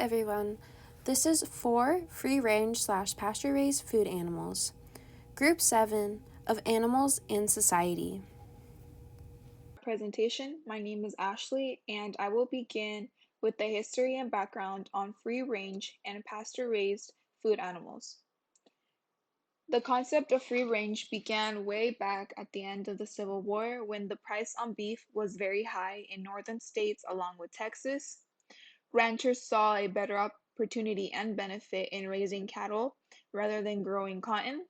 everyone. This is 4 free-range/pasture-raised food animals. Group 7 of Animals in Society. Presentation. My name is Ashley, and I will begin with the history and background on free-range and pasture-raised food animals. The concept of free range began way back at the end of the Civil War when the price on beef was very high in northern states along with Texas. Ranchers saw a better opportunity and benefit in raising cattle rather than growing cotton.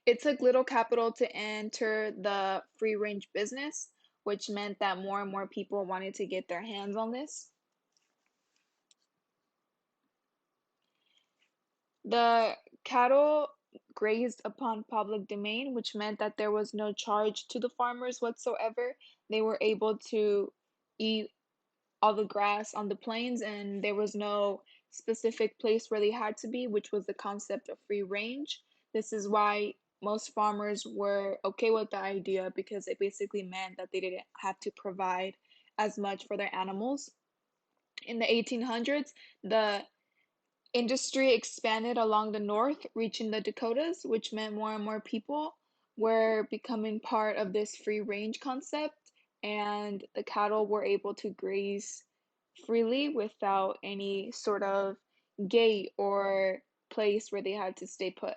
It took little capital to enter the free range business, which meant that more and more people wanted to get their hands on this. The cattle grazed upon public domain, which meant that there was no charge to the farmers whatsoever. They were able to eat all the grass on the plains, and there was no specific place where they had to be, which was the concept of free range. This is why most farmers were okay with the idea because it basically meant that they didn't have to provide as much for their animals. In the 1800s, the industry expanded along the north, reaching the Dakotas, which meant more and more people were becoming part of this free range concept, and the cattle were able to graze freely without any sort of gate or place where they had to stay put.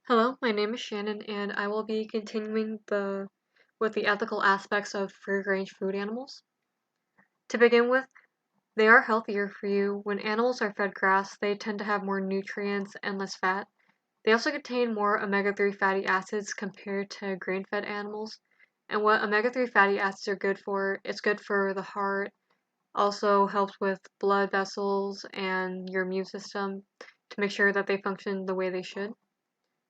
Hello, my name is Shannon, and I will be continuing with the ethical aspects of free-range food animals. To begin with, they are healthier for you. When animals are fed grass, they tend to have more nutrients and less fat. They also contain more omega-3 fatty acids compared to grain-fed animals. And what omega-3 fatty acids are good for, it's good for the heart, also helps with blood vessels and your immune system to make sure that they function the way they should.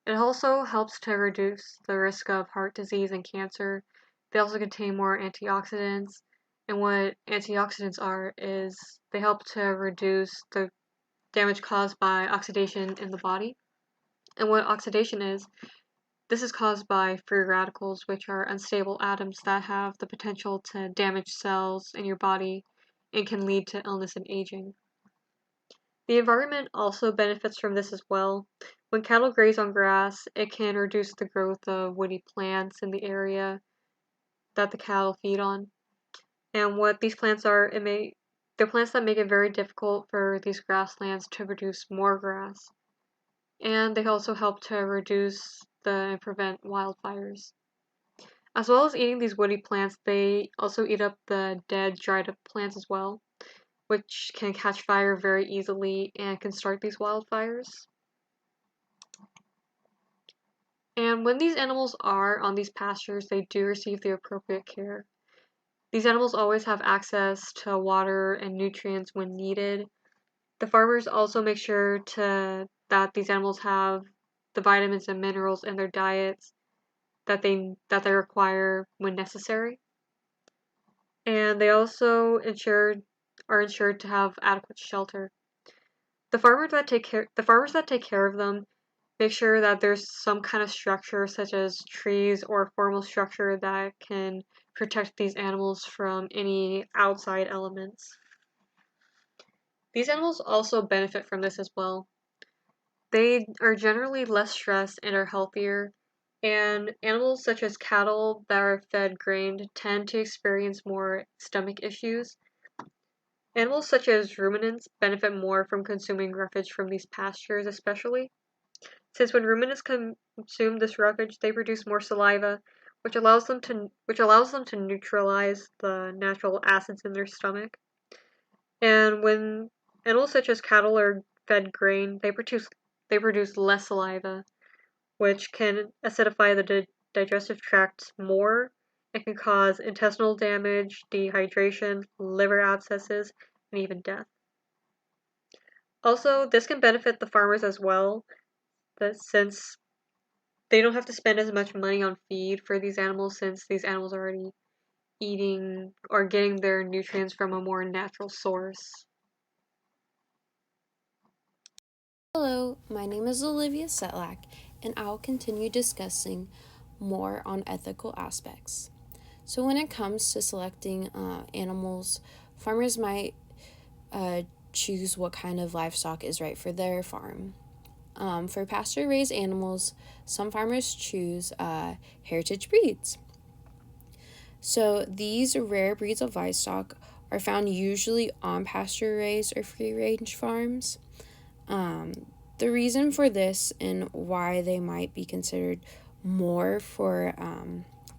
It also helps to reduce the risk of heart disease and cancer. They also contain more antioxidants. And what antioxidants are is they help to reduce the damage caused by oxidation in the body. And what oxidation is, this is caused by free radicals, which are unstable atoms that have the potential to damage cells in your body and can lead to illness and aging. The environment also benefits from this as well. When cattle graze on grass, it can reduce the growth of woody plants in the area that the cattle feed on. And what these plants are, they're plants that make it very difficult for these grasslands to produce more grass. And they also help to reduce and prevent wildfires. As well as eating these woody plants, they also eat up the dead, dried up plants as well, which can catch fire very easily and can start these wildfires. And when these animals are on these pastures, they do receive the appropriate care. These animals always have access to water and nutrients when needed. The farmers also make sure that these animals have the vitamins and minerals in their diets that they require when necessary. And they also are ensured to have adequate shelter. The farmers that take care of them make sure that there's some kind of structure such as trees or formal structure that can protect these animals from any outside elements. These animals also benefit from this as well. They are generally less stressed and are healthier, and animals such as cattle that are fed grain tend to experience more stomach issues. Animals such as ruminants benefit more from consuming roughage from these pastures, especially since when ruminants consume this roughage, they produce more saliva, which allows them to neutralize the natural acids in their stomach. And when animals such as cattle are fed grain, they produce less saliva, which can acidify the digestive tract more and can cause intestinal damage, dehydration, liver abscesses, and even death. Also, this can benefit the farmers as well, that since they don't have to spend as much money on feed for these animals since these animals are already eating or getting their nutrients from a more natural source. Hello, my name is Olivia Setlak, and I'll continue discussing more on ethical aspects. So, when it comes to selecting animals, farmers might choose what kind of livestock is right for their farm. For pasture raised animals, some farmers choose heritage breeds. So, these rare breeds of livestock are found usually on pasture raised or free range farms. The reason for this and why they might be considered more for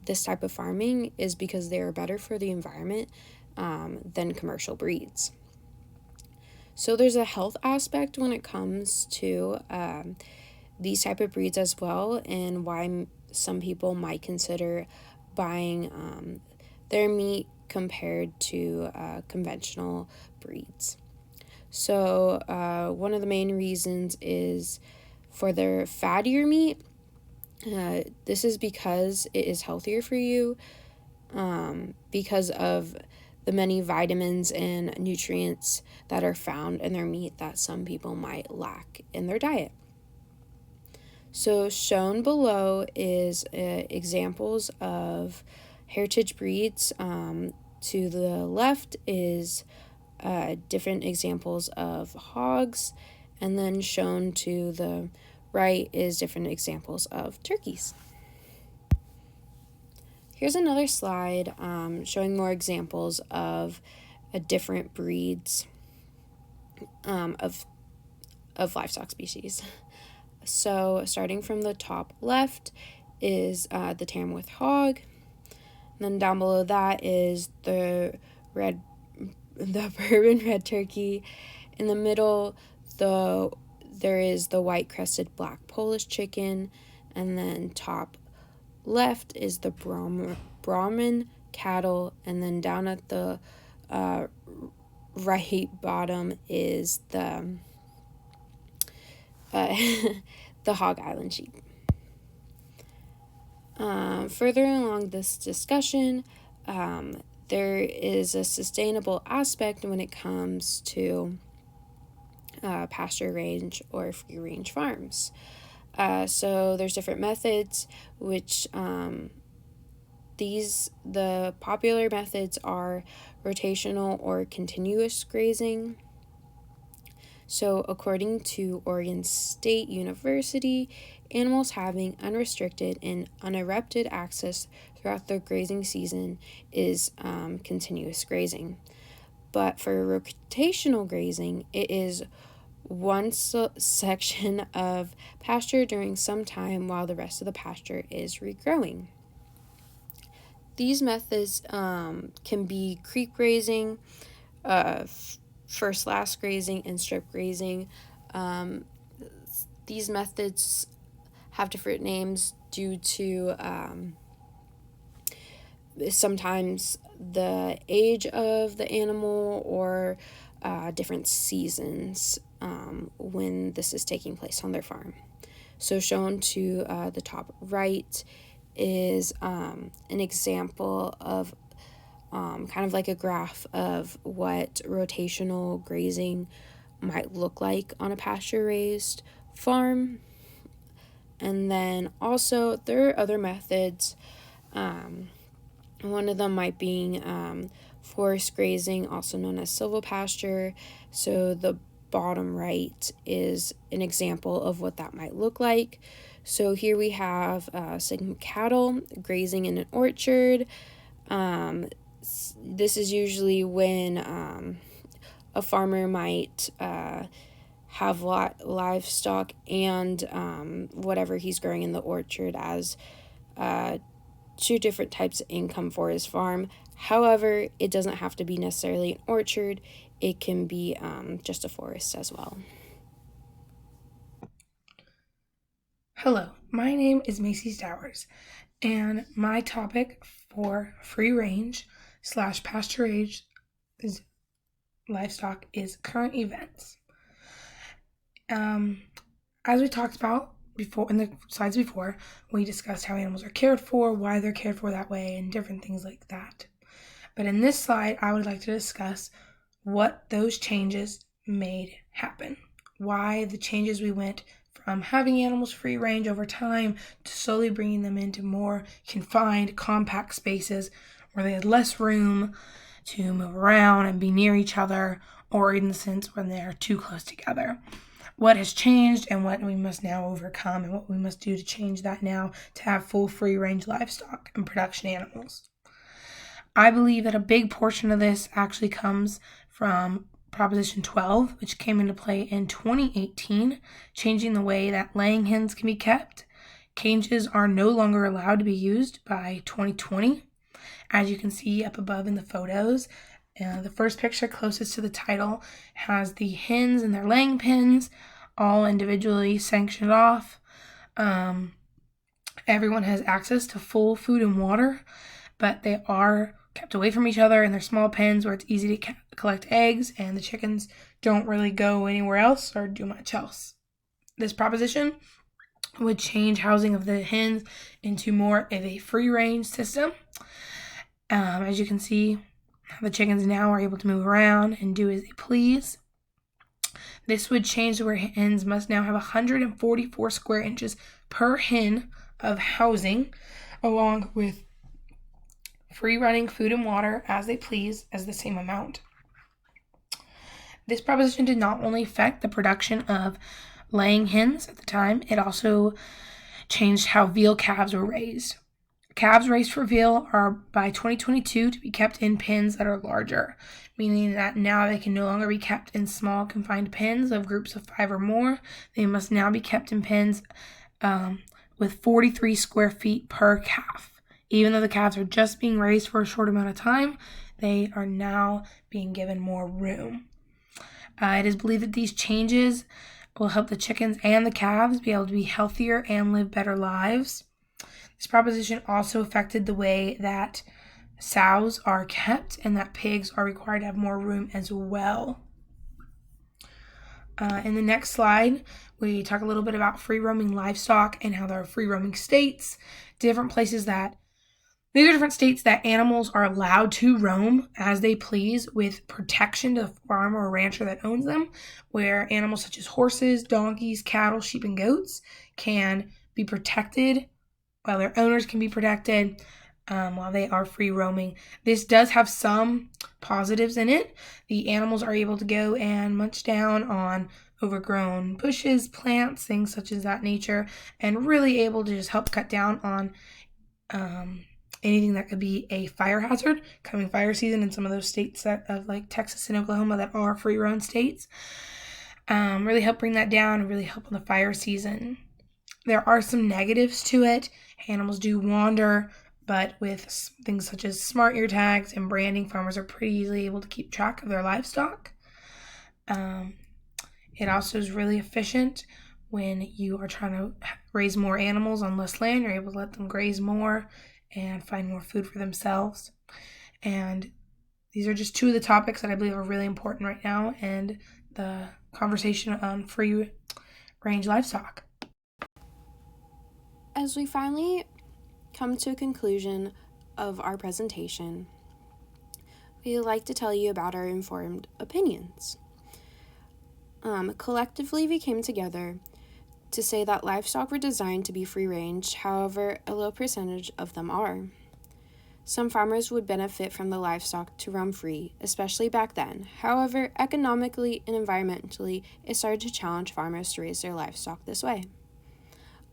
this type of farming is because they are better for the environment than commercial breeds. So there's a health aspect when it comes to these type of breeds as well, and why some people might consider buying their meat compared to conventional breeds. So one of the main reasons is for their fattier meat. This is because it is healthier for you because of the many vitamins and nutrients that are found in their meat that some people might lack in their diet. So shown below is examples of heritage breeds. To the left is different examples of hogs, and then shown to the right is different examples of turkeys. Here's another slide showing more examples of different breeds of livestock species. So starting from the top left is the Tamworth hog. And then down below that is the bourbon red turkey. In the middle, there is the white crested black Polish chicken, and then top left is the Brahman cattle, and then down at the right bottom is the the Hog Island sheep. Further along this discussion, there is a sustainable aspect when it comes to pasture range or free range farms. So there's different methods, which the popular methods are rotational or continuous grazing. So according to Oregon State University, animals having unrestricted and uninterrupted access throughout the grazing season is continuous grazing. But for rotational grazing, it is one section of pasture during some time while the rest of the pasture is regrowing. These methods can be creep grazing, first-last grazing, and strip grazing. These methods have different names due to sometimes the age of the animal or different seasons when this is taking place on their farm. So, shown to the top right is an example of kind of like a graph of what rotational grazing might look like on a pasture raised farm. And then also, there are other methods. One of them might be forest grazing, also known as silvopasture. So, the bottom right is an example of what that might look like. So, here we have some cattle grazing in an orchard. This is usually when a farmer might have livestock and whatever he's growing in the orchard as two different types of income for his farm. However, it doesn't have to be necessarily an orchard, it can be just a forest as well. Hello, my name is Macy Stowers, and my topic for free range / pasture raised livestock is current events. As we talked about before in the slides before, we discussed how animals are cared for, why they're cared for that way, and different things like that. But in this slide, I would like to discuss what those changes made happen. Why the changes we went from having animals free range over time to slowly bringing them into more confined, compact spaces where they had less room to move around and be near each other, or in the sense when they are too close together. What has changed and what we must now overcome and what we must do to change that now to have full free range livestock and production animals. I believe that a big portion of this actually comes from Proposition 12, which came into play in 2018, changing the way that laying hens can be kept. Cages are no longer allowed to be used by 2020. As you can see up above in the photos, the first picture closest to the title has the hens and their laying pens, all individually sanctioned off. Everyone has access to full food and water, but they are kept away from each other in their small pens where it's easy to collect eggs, and the chickens don't really go anywhere else or do much else. This proposition would change housing of the hens into more of a free-range system. As you can see, the chickens now are able to move around and do as they please. This would change where hens must now have 144 square inches per hen of housing, along with free running food and water as they please as the same amount. This proposition did not only affect the production of laying hens at the time, it also changed how veal calves were raised. Calves raised for veal are by 2022 to be kept in pens that are larger, meaning that now they can no longer be kept in small confined pens of groups of 5 or more. They must now be kept in pens with 43 square feet per calf. Even though the calves are just being raised for a short amount of time, they are now being given more room. It is believed that these changes will help the chickens and the calves be able to be healthier and live better lives. This proposition also affected the way that sows are kept and that pigs are required to have more room as well. In the next slide, we talk a little bit about free-roaming livestock and how there are free-roaming states, different places that these are different states that animals are allowed to roam as they please with protection to the farmer or rancher that owns them, where animals such as horses, donkeys, cattle, sheep, and goats can be protected while their owners can be protected while they are free roaming. This does have some positives in it. The animals are able to go and munch down on overgrown bushes, plants, things such as that nature, and really able to just help cut down on anything that could be a fire hazard coming fire season in some of those states of like Texas and Oklahoma that are free roam states. Really help bring that down and really help on the fire season. There are some negatives to it. Animals do wander, but with things such as smart ear tags and branding, farmers are pretty easily able to keep track of their livestock. It also is really efficient when you are trying to raise more animals on less land. You're able to let them graze more and find more food for themselves. And these are just two of the topics that I believe are really important right now and the conversation on free range livestock. As we finally come to a conclusion of our presentation, we'd like to tell you about our informed opinions. Collectively, we came together to say that livestock were designed to be free range, however, a low percentage of them are. Some farmers would benefit from the livestock to roam free, especially back then. However, economically and environmentally, it started to challenge farmers to raise their livestock this way.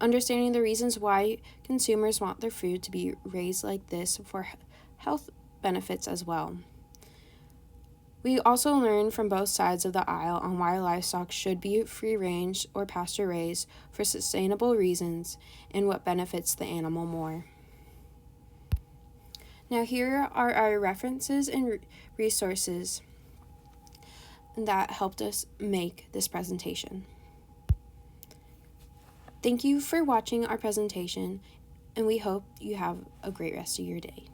Understanding the reasons why consumers want their food to be raised like this for health benefits as well. We also learned from both sides of the aisle on why livestock should be free range or pasture raised for sustainable reasons and what benefits the animal more. Now, here are our references and resources that helped us make this presentation. Thank you for watching our presentation, and we hope you have a great rest of your day.